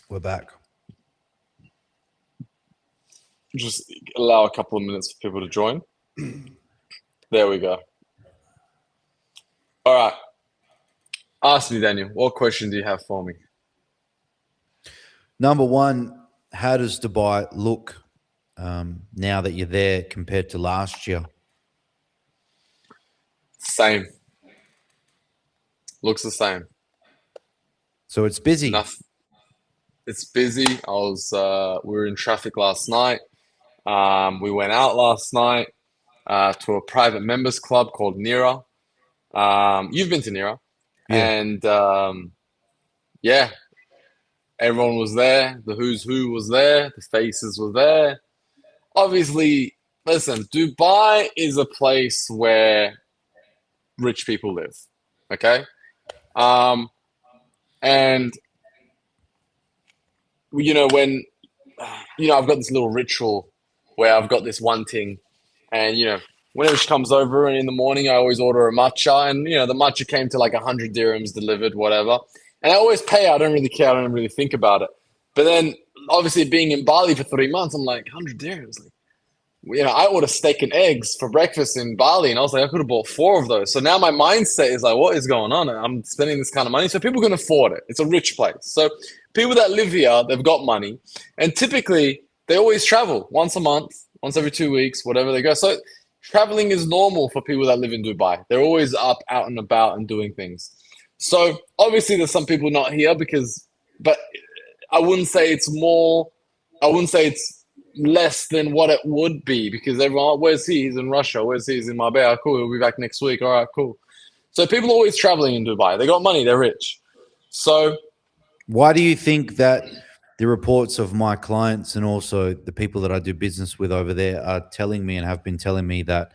We're back. Just allow a couple of minutes for people to join. There we go. All right. Ask me, Daniel. What question do you have for me? Number one, how does Dubai look now that you're there compared to last year? Same. Looks the same. So it's busy. Nothing. It's busy. We were in traffic last night. We went out last night to a private members club called Nira. You've been to Nira, Yeah. and yeah, everyone was there. The who's who was there. The faces were there. Obviously, listen, Dubai is a place where rich people live. Okay, um, and when I've got this little ritual where I've got this one thing, and whenever she comes over and in the morning, I always order a matcha, and the matcha came to like 100 dirhams delivered, whatever. And I always pay. I don't really care. I don't really think about it. But then, obviously, being in Bali for 3 months, I'm like 100 dirhams. Like, I ordered steak and eggs for breakfast in Bali, and I was like, I could have bought four of those. So now my mindset is like, what is going on? I'm spending this kind of money, so people can afford it. It's a rich place. So people that live here, they've got money, and typically they always travel once a month, once every 2 weeks, whatever they go. So traveling is normal for people that live in Dubai. They're always up, out and about, and doing things. So obviously, there's some people not here but I wouldn't say it's more. I wouldn't say it's less than what it would be because everyone, "Oh, where's he? He's in Russia. Where's he? He's in Marbella. Cool. He'll be back next week. All right, cool." So people are always traveling in Dubai. They got money. They're rich. So Why do you think that the reports of my clients and also the people that I do business with over there are telling me and have been telling me that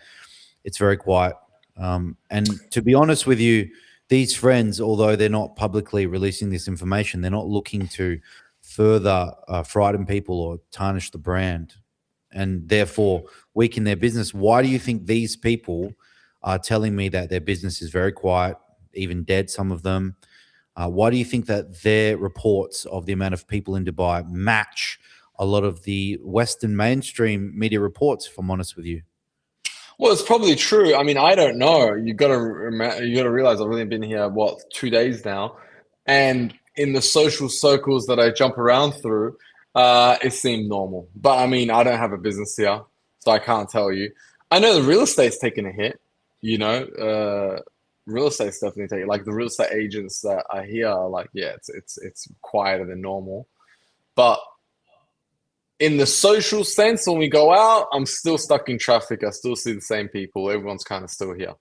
it's very quiet? And to be honest with you, these friends, although they're not publicly releasing this information, they're not looking to further frighten people or tarnish the brand and therefore weaken their business. Why do you think these people are telling me that their business is very quiet, even dead, some of them? Why do you think that their reports of the amount of people in Dubai match a lot of the Western mainstream media reports, if I'm honest with you? well, it's probably true. I mean, I don't know. You got to realize I've only been here what 2 days now, and in the social circles that I jump around through, it seemed normal. But I mean, I don't have a business here, so I can't tell you. I know the real estate's taking a hit. You know, real estate's definitely taking. Like the real estate agents that are here are like, yeah, it's quieter than normal. But in the social sense, when we go out, I'm still stuck in traffic. I still see the same people. Everyone's kind of still here.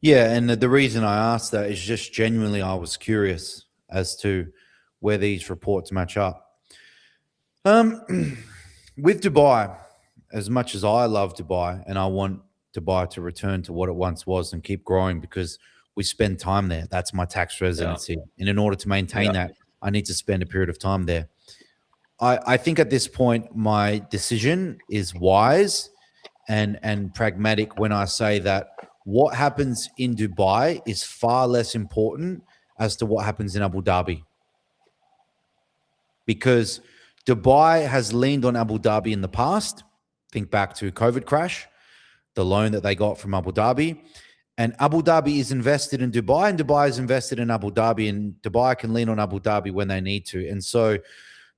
Yeah, and the reason I asked that is just genuinely I was curious as to where these reports match up. Um, with Dubai, as much as I love Dubai and I want Dubai to return to what it once was and keep growing because we spend time there. That's my tax Yeah, residency. And in order to maintain yeah. that, I need to spend a period of time there. I think at this point, my decision is wise and pragmatic when I say that what happens in Dubai is far less important as to what happens in Abu Dhabi because Dubai has leaned on Abu Dhabi in the past. Think back to COVID crash, the loan that they got from Abu Dhabi. And Abu Dhabi is invested in Dubai, and Dubai is invested in Abu Dhabi, and Dubai can lean on Abu Dhabi when they need to. And so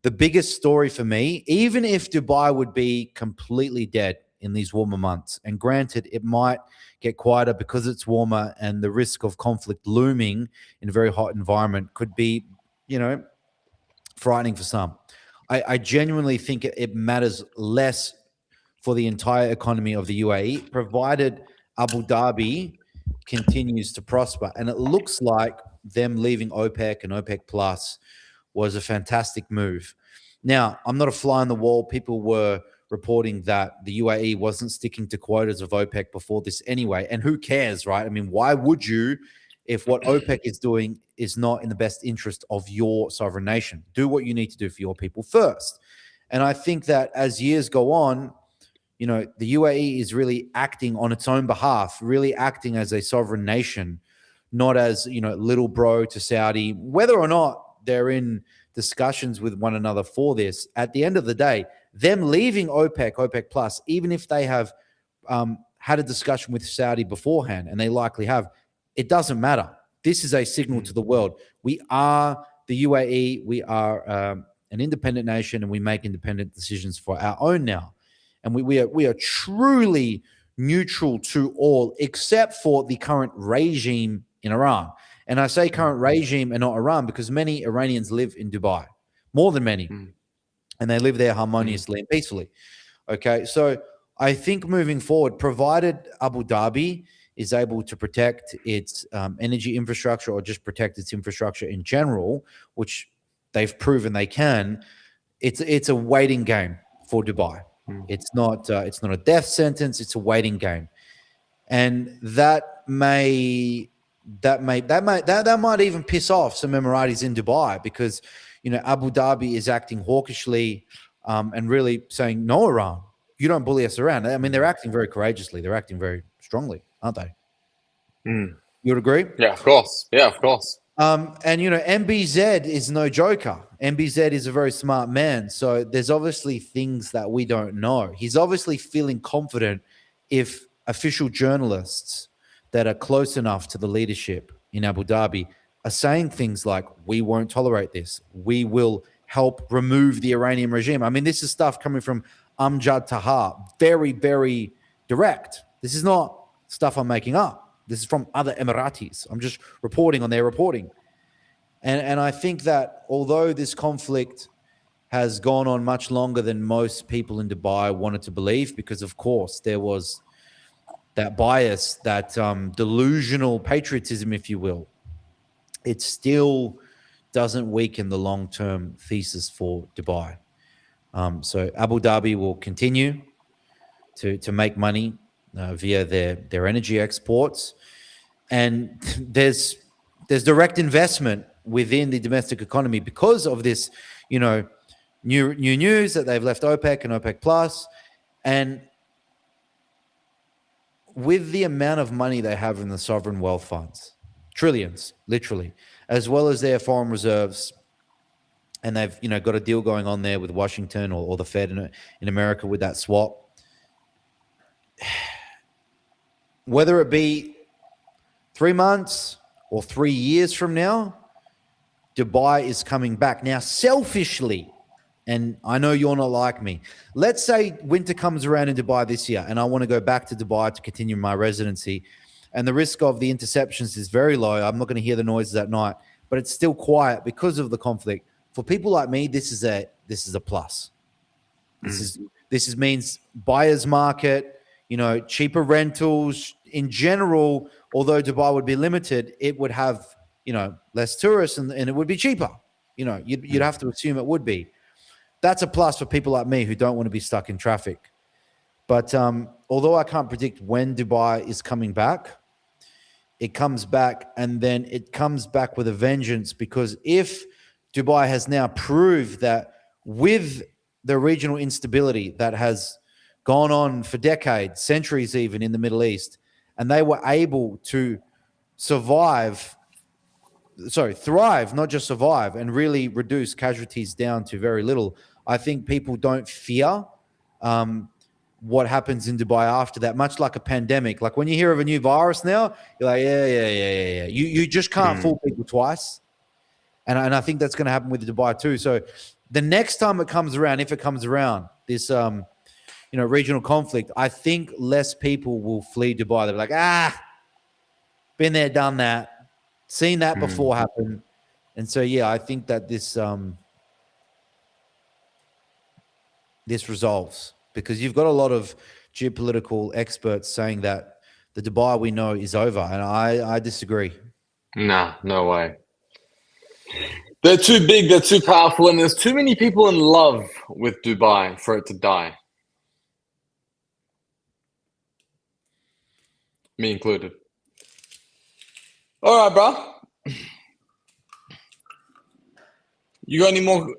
the biggest story for me, even if Dubai would be completely dead in these warmer months, and granted, it might get quieter because it's warmer and the risk of conflict looming in a very hot environment could be, you know, frightening for some. I genuinely think it matters less for the entire economy of the UAE, provided Abu Dhabi continues to prosper. And it looks like them leaving OPEC and OPEC Plus was a fantastic move. Now, I'm not a fly on the wall. People were reporting that the UAE wasn't sticking to quotas of OPEC before this anyway. And who cares, right? I mean, why would you if what OPEC is doing is not in the best interest of your sovereign nation? Do what you need to do for your people first. And I think that as years go on, you know, the UAE is really acting on its own behalf, really acting as a sovereign nation, not as, you know, little bro to Saudi, whether or not they're in discussions with one another for this. At the end of the day, them leaving OPEC Plus, even if they have had a discussion with Saudi beforehand, and they likely have, it doesn't matter. This is a signal to the world. We are the UAE. We are an independent nation, and we make independent decisions for our own now. And we are truly neutral to all, except for the current regime in Iran. And I say current regime and not Iran because many Iranians live in Dubai, more than many, and they live there harmoniously and peacefully. Okay, so I think moving forward, provided Abu Dhabi is able to protect its energy infrastructure or just protect its infrastructure in general, which they've proven they can, it's a waiting game for Dubai. It's not a death sentence. It's a waiting game, and that might even piss off some Emiratis in Dubai because Abu Dhabi is acting hawkishly and really saying, no, Iran, you don't bully us around. I mean, they're acting very courageously. They're acting very strongly, aren't they? You would agree? Yeah, of course. Yeah, of course. And MBZ is no joker. MBZ is a very smart man. So there's obviously things that we don't know. He's obviously feeling confident if official journalists that are close enough to the leadership in Abu Dhabi are saying things like, we won't tolerate this. We will help remove the Iranian regime. I mean, this is stuff coming from Amjad Taha. Very, very direct. This is not stuff I'm making up. This is from other Emiratis. I'm just reporting on their reporting. And I think that although this conflict has gone on much longer than most people in Dubai wanted to believe, because of course there was that bias, that delusional patriotism, if you will, it still doesn't weaken the long-term thesis for Dubai. So Abu Dhabi will continue to make money via their energy exports. And there's direct investment within the domestic economy because of this, new news that they've left OPEC and OPEC Plus. And with the amount of money they have in the sovereign wealth funds, trillions, literally, as well as their foreign reserves, and they've, got a deal going on there with Washington or the Fed in America with that swap. Whether it be 3 months or 3 years from now, Dubai is coming back. Now, selfishly, and I know you're not like me, let's say winter comes around in Dubai this year and I want to go back to Dubai to continue my residency, and the risk of the interceptions is very low. I'm not going to hear the noises at night, but it's still quiet because of the conflict. For people like me, this is a plus. This means buyer's market, cheaper rentals in general. Although Dubai would be limited, it would have, less tourists and it would be cheaper. You'd have to assume it would be. That's a plus for people like me who don't want to be stuck in traffic. But although I can't predict when Dubai is coming back, it comes back, and then it comes back with a vengeance, because if Dubai has now proved that with the regional instability that has gone on for decades, centuries even in the Middle East, and they were able to thrive, not just survive, and really reduce casualties down to very little, I think people don't fear what happens in Dubai after that, much like a pandemic. Like when you hear of a new virus now, you're like, yeah. You just can't fool people twice. And I think that's going to happen with Dubai too. So the next time it comes around, if it comes around, this regional conflict, I think less people will flee Dubai. They'll be like, been there, done that, seen that before happen. And so, yeah, I think that this resolves, because you've got a lot of geopolitical experts saying that the Dubai we know is over, and I disagree. Nah, no way. They're too big, they're too powerful, and there's too many people in love with Dubai for it to die. Me included. All right, bro. You got any more,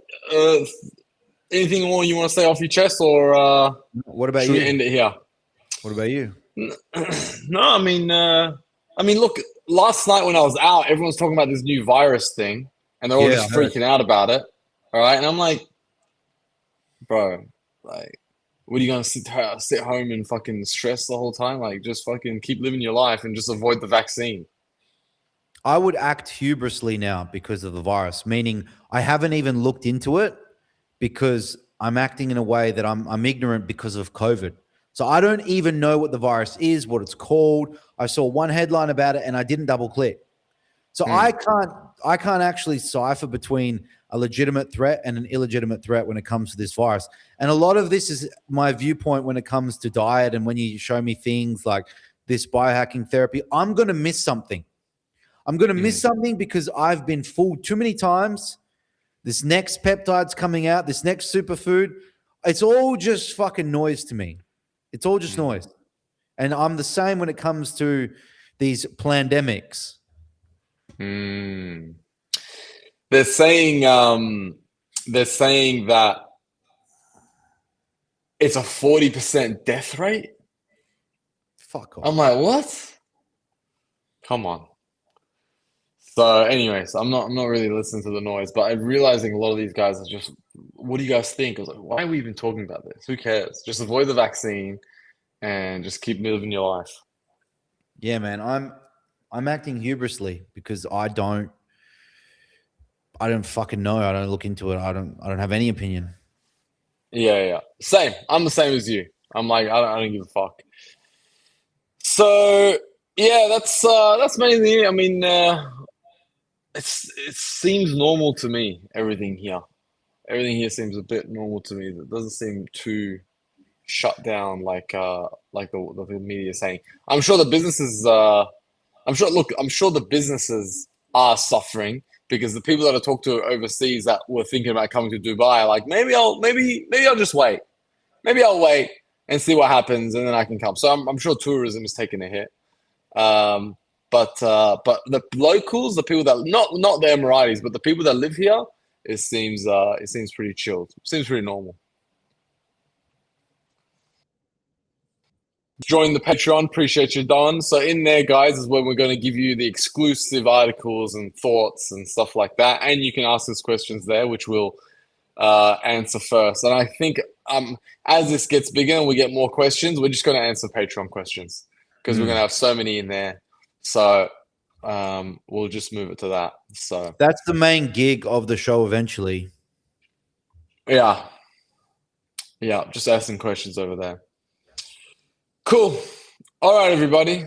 anything more you want to say off your chest, or what about should you? we end it here? What about you? No, I mean, look, last night when I was out, everyone's talking about this new virus thing. and they're all Yeah, just I heard. freaking out about it. All right, and I'm like, bro, like, what are you gonna sit home and fucking stress the whole time? Like, just fucking keep living your life and just avoid the vaccine. I would act hubrisly now because of the virus, meaning I haven't even looked into it because I'm acting in a way that I'm ignorant because of COVID. So I don't even know what the virus is, what it's called. I saw one headline about it and I didn't double click. So Hmm. I can't actually cipher between a legitimate threat and an illegitimate threat when it comes to this virus. And a lot of this is my viewpoint when it comes to diet and when you show me things like this biohacking therapy, I'm going to miss something. I'm going to miss Hmm. something because I've been fooled too many times. This next peptide's coming out, this next superfood, it's all just fucking noise to me. It's all just Hmm. noise. And I'm the same when it comes to these pandemics. Hmm. They're saying that it's a 40% death rate. Fuck I'm off. like, what? Come on. So, anyways, I'm not really listening to the noise, but I'm realizing a lot of these guys are just, what do you guys think? I was like, why are we even talking about this? Who cares? Just avoid the vaccine and just keep living your life. Yeah, man. I'm acting hubrisly because I don't fucking know. I don't look into it. I don't have any opinion. Yeah, yeah. Same. I'm the same as you. I'm like, I don't give a fuck. So yeah, that's mainly it. I mean, it seems normal to me. Everything here seems a bit normal to me. It doesn't seem too shut down like the media is saying. I'm sure the businesses. I'm sure. Look, I'm sure the businesses are suffering because the people that I talked to overseas that were thinking about coming to Dubai are like, maybe I'll just wait. Maybe I'll wait and see what happens, and then I can come. So I'm sure tourism is taking a hit. Um, but the locals, the people that not the Emiratis, but the people that live here, it seems pretty chilled. Seems pretty normal. Join the Patreon, appreciate you, Don. So in there, guys, is where we're going to give you the exclusive articles and thoughts and stuff like that, and you can ask us questions there, which we'll answer first. And I think as this gets bigger and we get more questions, we're just going to answer Patreon questions because we're going to Mm. have so many in there. So we'll just move it to that. So That's the main gig of the show eventually. yeah, yeah, just asking questions over there. Cool. All right, everybody.